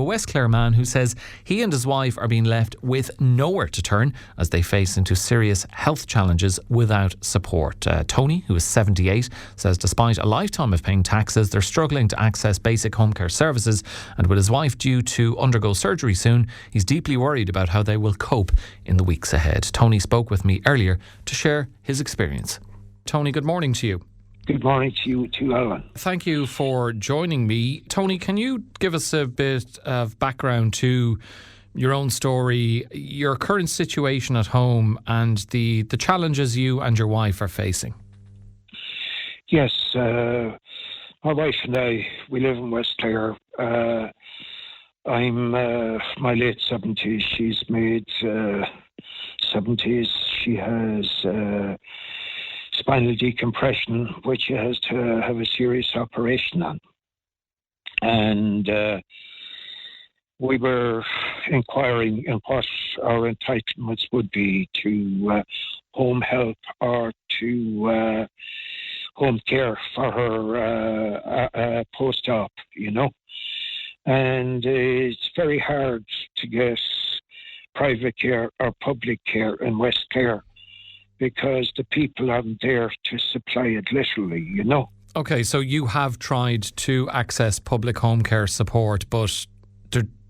West Clare man who says he and his wife are being left with nowhere to turn as they face into serious health challenges without support. Tony, who is 78, says despite a lifetime of paying taxes, they're struggling to access basic home care services, and with his wife due to undergo surgery soon, he's deeply worried about how they will cope in the weeks ahead. Tony spoke with me earlier to share his experience. Tony, good morning to you. Good morning to you too, Alan. Thank you for joining me. Tony, can you give us a bit of background to your own story, your current situation at home and the challenges you and your wife are facing? Yes, my wife and I, we live in West Clare. I'm my late 70s. She's mid 70s. She has spinal decompression, which she has to have a serious operation on. And we were inquiring in what our entitlements would be to home help or to home care for her post-op, you know. And it's very hard to get private care or public care in West Clare because the people aren't there to supply it literally, you know. Okay, so you have tried to access public home care support, but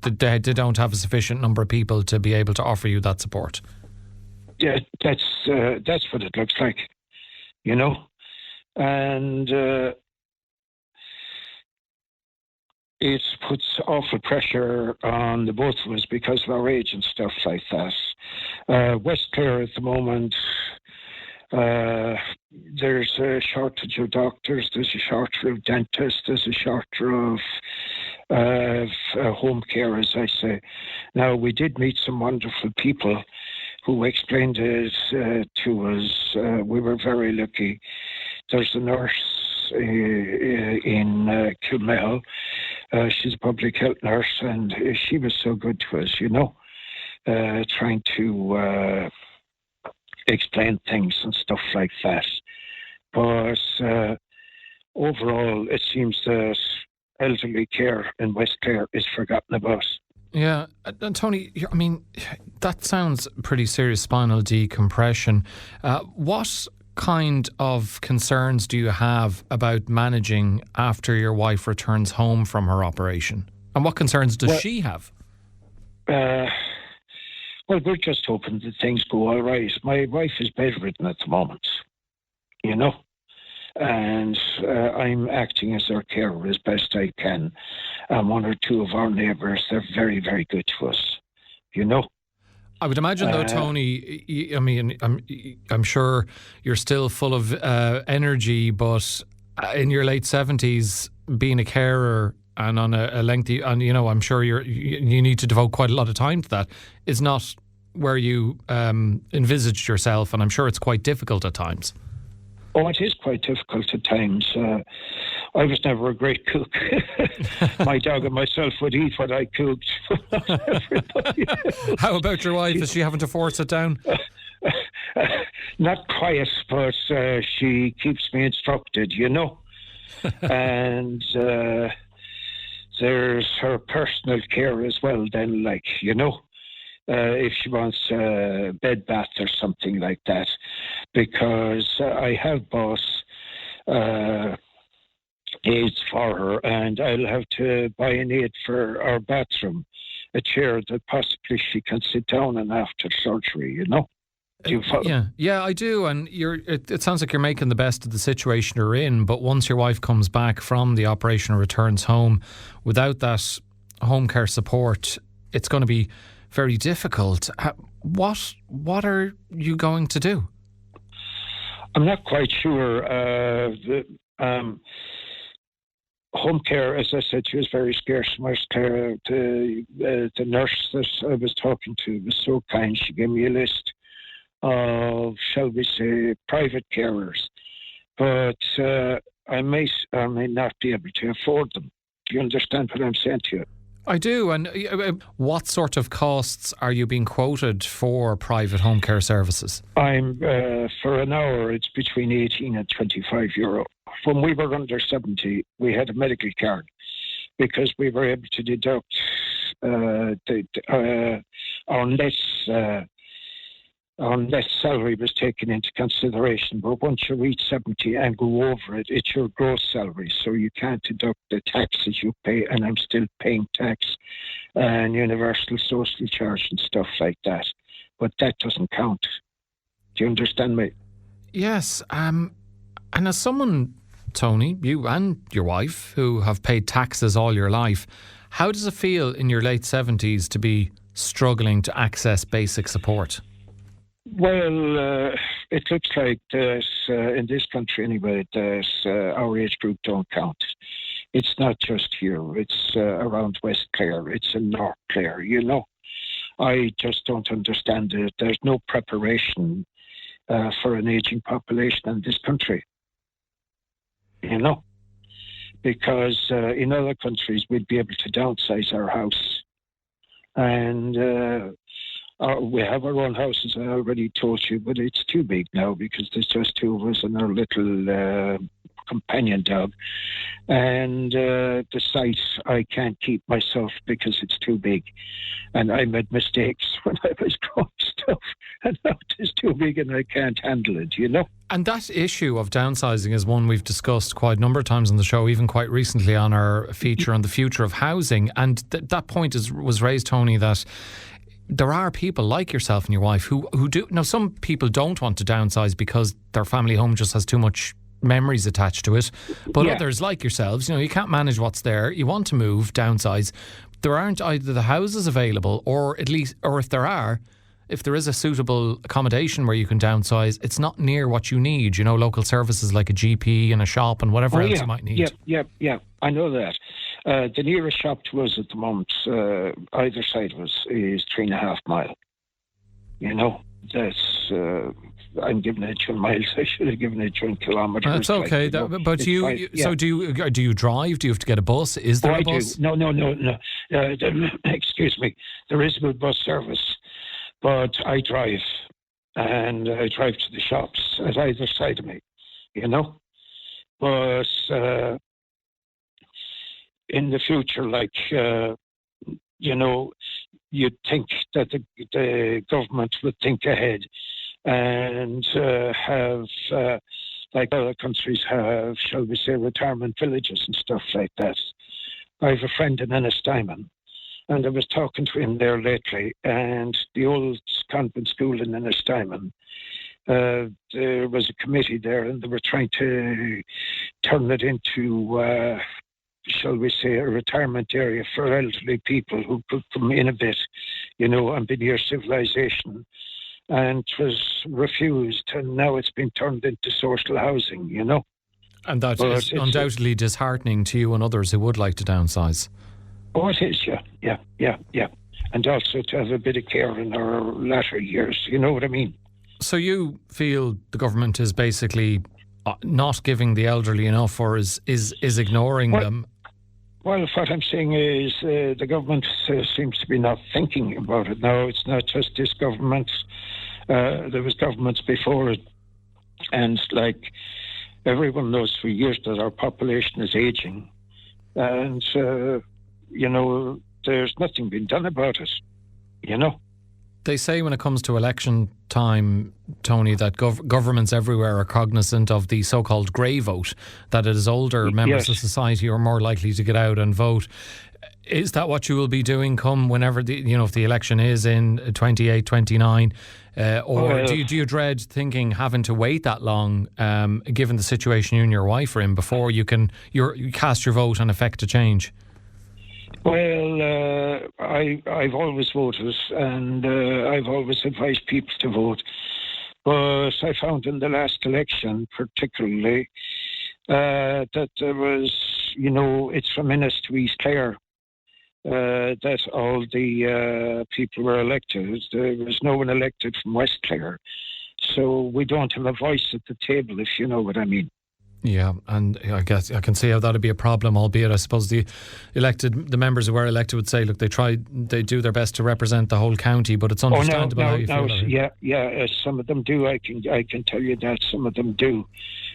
they don't have a sufficient number of people to be able to offer you that support. Yeah, that's what it looks like, you know. And it puts awful pressure on the both of us because of our age and stuff like that. West Clare at the moment, there's a shortage of doctors, there's a shortage of dentists, there's a shortage of home care, as I say. Now, we did meet some wonderful people who explained it to us. We were very lucky. There's a nurse in Kilmel. She's a public health nurse, and she was so good to us, you know, trying to explain things and stuff like that. But overall, it seems that elderly care in West Clare is forgotten about. Yeah, and Tony, I mean, that sounds pretty serious, spinal decompression. What kind of concerns do you have about managing after your wife returns home from her operation? And what concerns does she have? Well, we're just hoping that things go all right. My wife is bedridden at the moment, you know, and I'm acting as her carer as best I can. One or two of our neighbours, they're very, very good to us, you know. I would imagine, though, Tony, I mean, I'm sure you're still full of energy, but in your late 70s, being a carer and on a lengthy, and you know, I'm sure you need to devote quite a lot of time to that, is not where you envisaged yourself, and I'm sure it's quite difficult at times. Oh, it is quite difficult at times. I was never a great cook. My dog and myself would eat what I cooked. How about your wife? Is she having to force it down? Not quiet, but she keeps me instructed, you know. And there's her personal care as well then, like, you know. If she wants a bed bath or something like that, because I have bought aids for her, and I'll have to buy an aid for our bathroom, a chair that possibly she can sit down on after surgery, you know. Do you follow? Yeah, I do. And it sounds like you're making the best of the situation you're in, but once your wife comes back from the operation or returns home, without that home care support, it's going to be very difficult. What are you going to do? I'm not quite sure. Home care, as I said, she was very scarce in West Clare. The nurse that I was talking to was so kind. She gave me a list of, shall we say, private carers. But I may or may not be able to afford them. Do you understand what I'm saying to you? I do. And what sort of costs are you being quoted for private home care services? I'm for an hour, it's between 18 and 25 euro. When we were under 70, we had a medical card because we were able to deduct Unless salary was taken into consideration. But once you reach 70 and go over it, it's your gross salary. So you can't deduct the taxes you pay, and I'm still paying tax and universal social charge and stuff like that. But that doesn't count. Do you understand me? Yes. And as someone, Tony, you and your wife, who have paid taxes all your life, how does it feel in your late 70s to be struggling to access basic support? Well, it looks like that in this country anyway, that our age group don't count. It's not just here. It's around West Clare. It's in North Clare, I just don't understand it. There's no preparation for an aging population in this country, because in other countries we'd be able to downsize our house. And we have our own house, as I already told you, but it's too big now because there's just two of us and our little companion dog. And the site I can't keep myself because it's too big. And I made mistakes when I was growing stuff. And now it's too big and I can't handle it, And that issue of downsizing is one we've discussed quite a number of times on the show, even quite recently on our feature on the future of housing. And that point was raised, Tony, that there are people like yourself and your wife who do. Now, some people don't want to downsize because their family home just has too much memories attached to it. But others, like yourselves, you can't manage what's there. You want to move, downsize. There aren't either the houses available or if there is a suitable accommodation where you can downsize, it's not near what you need. local services like a GP and a shop and whatever else you might need. Yeah. I know that. The nearest shop to us at the moment, either side of us, is 3.5 miles. That's I'm giving it 2 miles. I should have given it 2 kilometres. That's okay. But so do you drive? Do you have to get a bus? Is there a bus? No. Excuse me. There is a bus service, but I drive, and I drive to the shops at either side of me. But in the future, you'd think that the government would think ahead and have, like other countries have, shall we say, retirement villages and stuff like that. I have a friend in Ennistimon, and I was talking to him there lately, and the old convent school in Ennistimon, there was a committee there, and they were trying to turn it into shall we say, a retirement area for elderly people who could come in a bit, and be near civilization. And it was refused, and now it's been turned into social housing, And that is undoubtedly disheartening to you and others who would like to downsize. Oh, it is, yeah. And also to have a bit of care in our latter years, you know what I mean? So you feel the government is basically not giving the elderly enough, or is ignoring them? Well, what I'm saying is the government seems to be not thinking about it now. It's not just this government. There was governments before it. And like everyone knows for years that our population is aging. And, there's nothing been done about it, They say when it comes to election time, Tony, that governments everywhere are cognizant of the so-called grey vote, that it is older members of society who are more likely to get out and vote. Is that what you will be doing come whenever, if the election is in 28, 29? Or do you dread having to wait that long, given the situation you and your wife are in, before you can cast your vote and effect a change? Well, I've always voted, and I've always advised people to vote. But I found in the last election, particularly, that there was, it's from Innis to East Clare, that all the people were elected. There was no one elected from West Clare. So we don't have a voice at the table, if you know what I mean. Yeah, and I guess I can see how that'd be a problem, albeit I suppose the members who were elected would say, look, they do their best to represent the whole county, but it's understandable how you feel. Yeah, some of them do. I can tell you that some of them do,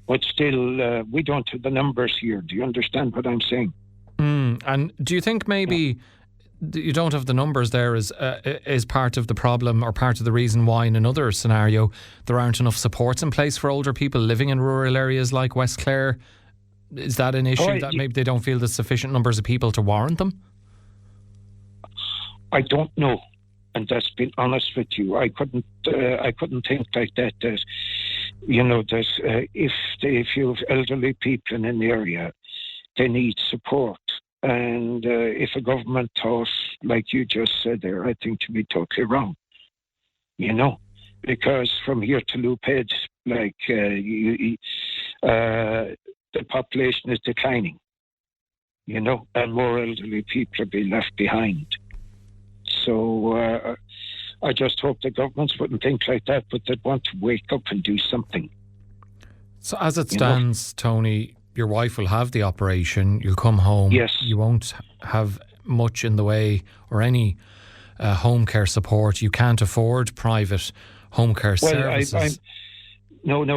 but still, we don't have the numbers here. Do you understand what I'm saying? And do you think maybe you don't have the numbers there is part of the problem, or part of the reason why in another scenario there aren't enough supports in place for older people living in rural areas like West Clare. Is that an issue that maybe they don't feel there's sufficient numbers of people to warrant them? I don't know, and that's been honest with you. I couldn't think like that. That if you have elderly people in an area, they need support. And if a government thought, like you just said there, I think to be totally wrong. Because from here to Loophead, the population is declining. And more elderly people are being left behind. So I just hope the governments wouldn't think like that, but they'd want to wake up and do something. So as it stands, Tony, your wife will have the operation. You'll come home. Yes. You won't have much in the way or any home care support. You can't afford private home care services. Hold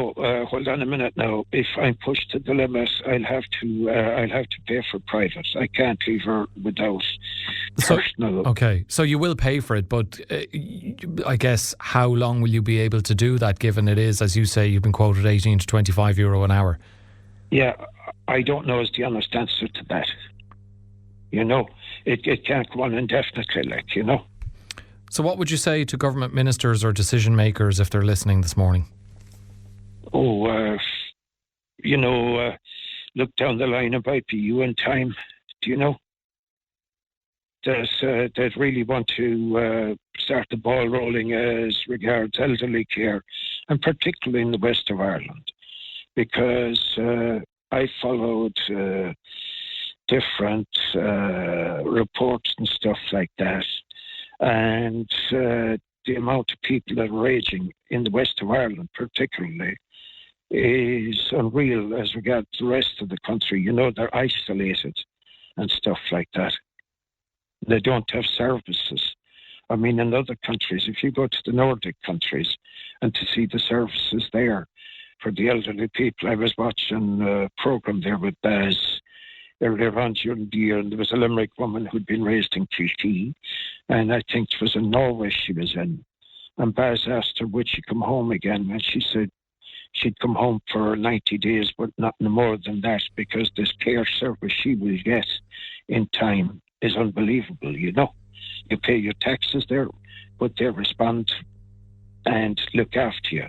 on a minute now. If I'm pushed to the limit, I'll have to pay for private. I can't leave her without personal. Okay, so you will pay for it, but I guess how long will you be able to do that, given it is, as you say, you've been quoted €18 to €25 an hour? Yeah, I don't know is the honest answer to that. It can't go on indefinitely, So what would you say to government ministers or decision makers if they're listening this morning? Look down the line about the UN time, that really want to start the ball rolling as regards elderly care, and particularly in the west of Ireland, because I followed different reports and stuff like that, and the amount of people that are aging in the west of Ireland particularly is unreal as regards the rest of the country. They're isolated and stuff like that. They don't have services. I mean, in other countries, if you go to the Nordic countries and to see the services there for the elderly people, I was watching a programme there with Baz earlier on during the year, and there was a Limerick woman who'd been raised in Kilkee, and I think it was in Norway she was in. And Baz asked her, would she come home again? And she said she'd come home for 90 days, but not no more than that, because this care service she will get in time is unbelievable, You pay your taxes there, but they respond and look after you.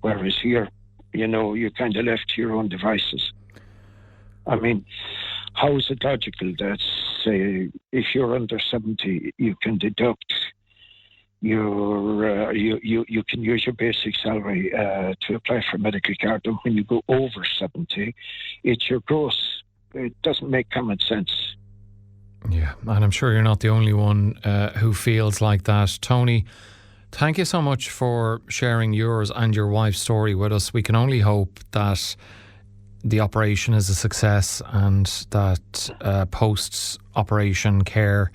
Whereas here, you're kind of left to your own devices. I mean, how is it logical that, say, if you're under 70, you can deduct you can use your basic salary to apply for a medical card, and when you go over 70, it's your gross. It doesn't make common sense. Yeah, and I'm sure you're not the only one who feels like that. Tony, thank you so much for sharing yours and your wife's story with us. We can only hope that the operation is a success, and that post-operation care,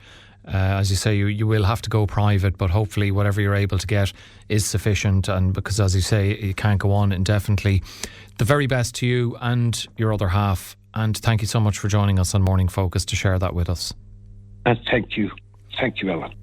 as you say, you will have to go private, but hopefully whatever you're able to get is sufficient, and because, as you say, it can't go on indefinitely. The very best to you and your other half, and thank you so much for joining us on Morning Focus to share that with us. And thank you. Thank you, Alan.